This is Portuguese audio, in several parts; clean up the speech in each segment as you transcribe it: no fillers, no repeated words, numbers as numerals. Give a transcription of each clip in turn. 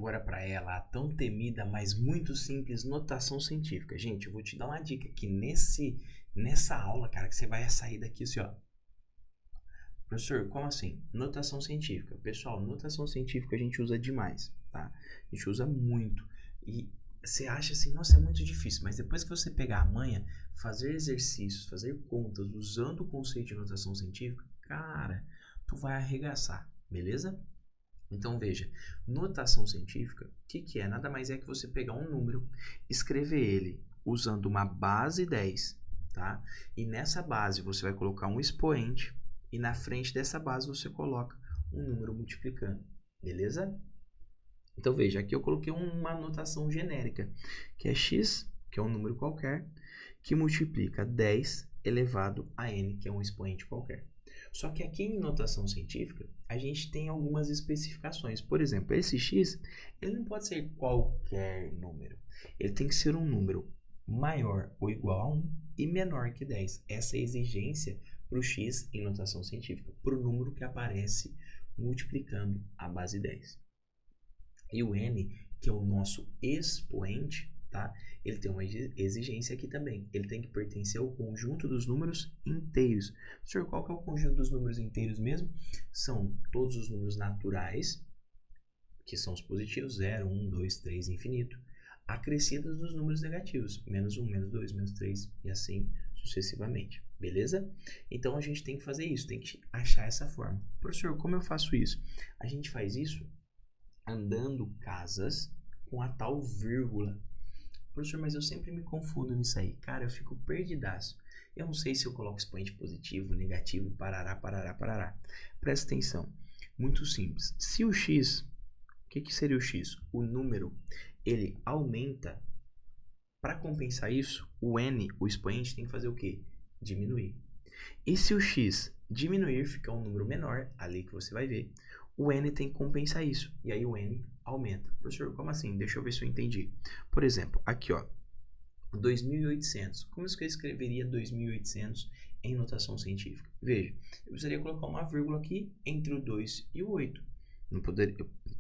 agora para ela, a tão temida, mas muito simples, notação científica. Gente, eu vou te dar uma dica que nessa aula, cara, que você vai sair daqui assim, ó. Professor, como assim? Notação científica. Pessoal, notação científica a gente usa demais, tá? A gente usa muito. E você acha assim, nossa, é muito difícil. Mas depois que você pegar a manha, fazer exercícios, fazer contas, usando o conceito de notação científica, cara, tu vai arregaçar, beleza? Então veja, notação científica, o que é? Nada mais é que você pegar um número, escrever ele usando uma base 10, tá? E nessa base você vai colocar um expoente e na frente dessa base você coloca um número multiplicando, beleza? Então veja, aqui eu coloquei uma notação genérica, que é x, que é um número qualquer, que multiplica 10 elevado a n, que é um expoente qualquer. Só que aqui em notação científica, a gente tem algumas especificações. Por exemplo, esse x, ele não pode ser qualquer número. Ele tem que ser um número maior ou igual a 1 e menor que 10. Essa é a exigência para o x em notação científica, para o número que aparece multiplicando a base 10. E o n, que é o nosso expoente, tá? Ele tem uma exigência aqui também. Ele tem que pertencer ao conjunto dos números inteiros. Senhor, qual que é o conjunto dos números inteiros mesmo? São todos os números naturais, que são os positivos, 0, 1, 2, 3, infinito, acrescidas dos números negativos, menos 1, menos 2, menos 3, e assim sucessivamente. Beleza? Então, a gente tem que fazer isso, tem que achar essa forma. Professor, como eu faço isso? A gente faz isso andando casas com a tal vírgula. Professor, mas eu sempre me confundo nisso aí. Cara, eu fico perdidaço. Eu não sei se eu coloco expoente positivo, negativo, parará, parará, parará. Presta atenção. Muito simples. Se o x, o que seria o x? O número, ele aumenta. Para compensar isso, o n, o expoente, tem que fazer o quê? Diminuir. E se o x diminuir, ficar um número menor, ali que você vai ver, o n tem que compensar isso. E aí o n aumenta. Professor, como assim? Deixa eu ver se eu entendi. Por exemplo, aqui, ó, 2.800. Como é que eu escreveria 2.800 em notação científica? Veja, eu precisaria colocar uma vírgula aqui entre o 2 e o 8. Eu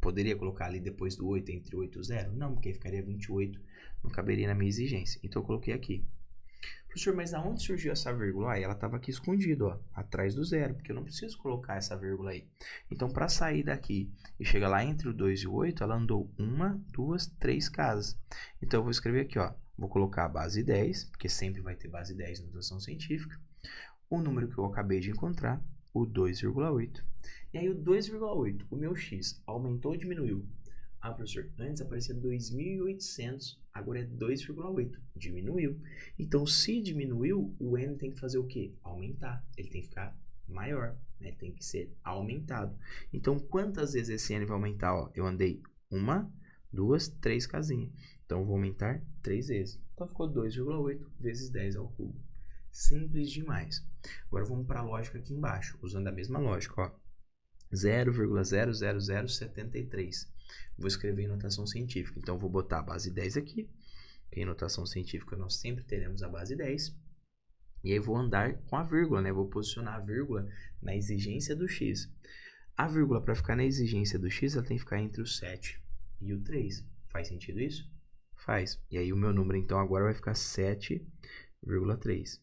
poderia colocar ali depois do 8 entre o 8 e o 0? Não, porque ficaria 28. Não caberia na minha exigência. Então eu coloquei aqui. Professor, mas aonde surgiu essa vírgula? Ela estava aqui escondida, ó, atrás do zero, porque eu não preciso colocar essa vírgula aí. Então, para sair daqui e chegar lá entre o 2 e o 8, ela andou 1, 2, 3 casas. Então, eu vou escrever aqui, ó, vou colocar a base 10, porque sempre vai ter base 10 na notação científica, o número que eu acabei de encontrar, o 2,8. E aí, o 2,8, o meu x, aumentou ou diminuiu? Ah, professor, antes aparecia 2.800, agora é 2,8. Diminuiu. Então, se diminuiu, o n tem que fazer o quê? Aumentar. Ele tem que ficar maior, né? Ele tem que ser aumentado. Então, quantas vezes esse n vai aumentar? Ó, eu andei 1, 2, 3 casinhas. Então, eu vou aumentar 3 vezes. Então, ficou 2,8 vezes 10 ao cubo. Simples demais. Agora, vamos para a lógica aqui embaixo, usando a mesma lógica, ó. 0,00073. Vou escrever em notação científica. Então, vou botar a base 10 aqui. Em notação científica, nós sempre teremos a base 10. E aí, vou andar com a vírgula, né? Vou posicionar a vírgula na exigência do x. A vírgula, para ficar na exigência do x, ela tem que ficar entre o 7 e o 3. Faz sentido isso? Faz. E aí, o meu número, então, agora vai ficar 7,3.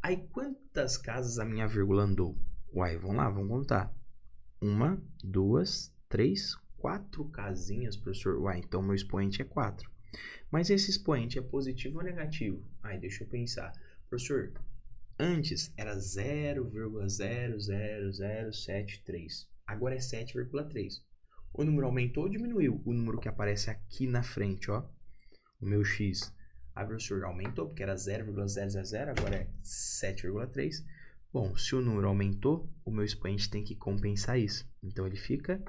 Aí, quantas casas a minha vírgula andou? Uai, vamos lá, vamos contar. 1, 2, 3, 4 casinhas, professor. Uai, então meu expoente é 4. Mas esse expoente é positivo ou negativo? Ai, deixa eu pensar. Professor, antes era 0,00073. Agora é 7,3. O número aumentou ou diminuiu? O número que aparece aqui na frente, ó. O meu x. Ah, professor, aumentou porque era 0,000, agora é 7,3. Bom, se o número aumentou, o meu expoente tem que compensar isso. Então, ele fica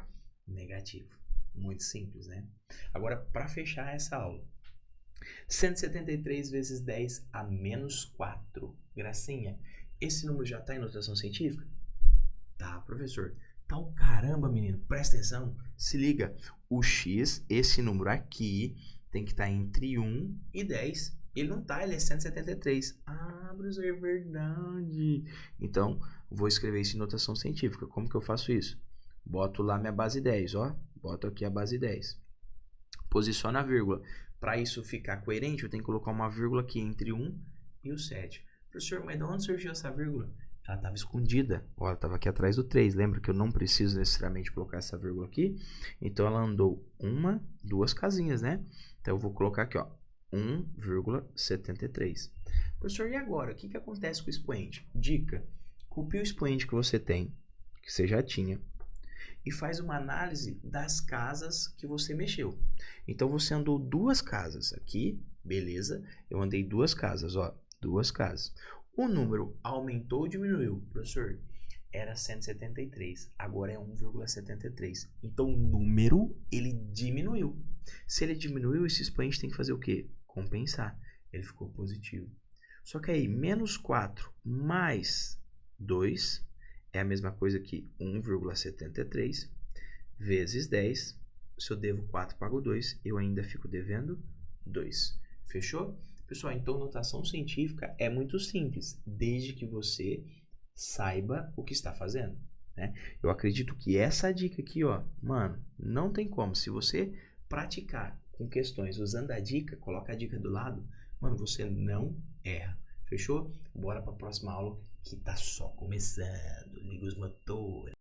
negativo. Muito simples, né? Agora, para fechar essa aula. 173 vezes 10 a menos 4. Gracinha, esse número já está em notação científica? Tá, professor. Tá o caramba, menino. Presta atenção. Se liga. O x, esse número aqui, tem que estar entre 1 e 10. Ele não tá, ele é 173. Ah, professor, é verdade. Então, vou escrever isso em notação científica. Como que eu faço isso? Boto lá minha base 10, ó. boto aqui a base 10. Posiciona a vírgula. Para isso ficar coerente, eu tenho que colocar uma vírgula aqui entre 1 e o 7. Professor, mas de onde surgiu essa vírgula? Ela estava escondida. Ó, ela estava aqui atrás do 3. Lembra que eu não preciso necessariamente colocar essa vírgula aqui? Então, ela andou 2 casinhas, né? Então, eu vou colocar aqui, ó, 1,73. Professor, e agora? O que acontece com o expoente? Dica. Copia o expoente que você tem, que você já tinha, e faz uma análise das casas que você mexeu. Então, você andou 2 casas aqui, beleza? Eu andei 2 casas, ó, 2 casas. O número aumentou ou diminuiu? Professor, era 173, agora é 1,73. Então, o número, ele diminuiu. Se ele diminuiu, esse expoente tem que fazer o quê? Compensar. Ele ficou positivo. Só que aí, menos 4 mais 2 é a mesma coisa que 1,73 vezes 10. Se eu devo 4, pago 2, eu ainda fico devendo 2. Fechou? Pessoal, então notação científica é muito simples, desde que você saiba o que está fazendo, né? Eu acredito que essa dica aqui, ó, mano, não tem como. Se você praticar com questões usando a dica, coloca a dica do lado, mano, você não erra. Fechou? Bora para a próxima aula que tá só começando. Liga os motores.